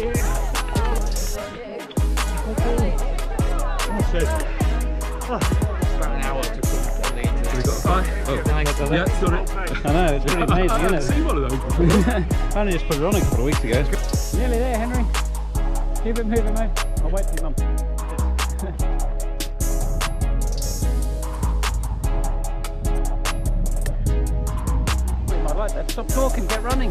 About an hour to come on the internet. We got a five? Oh. Yeah, got it. I know, it's pretty amazing, I haven't isn't seen it? one of those before. I only just put it on a couple of weeks ago. Nearly there, Henry. Keep it moving, mate. I'll wait for your mum. I'd like that. Stop talking, get running.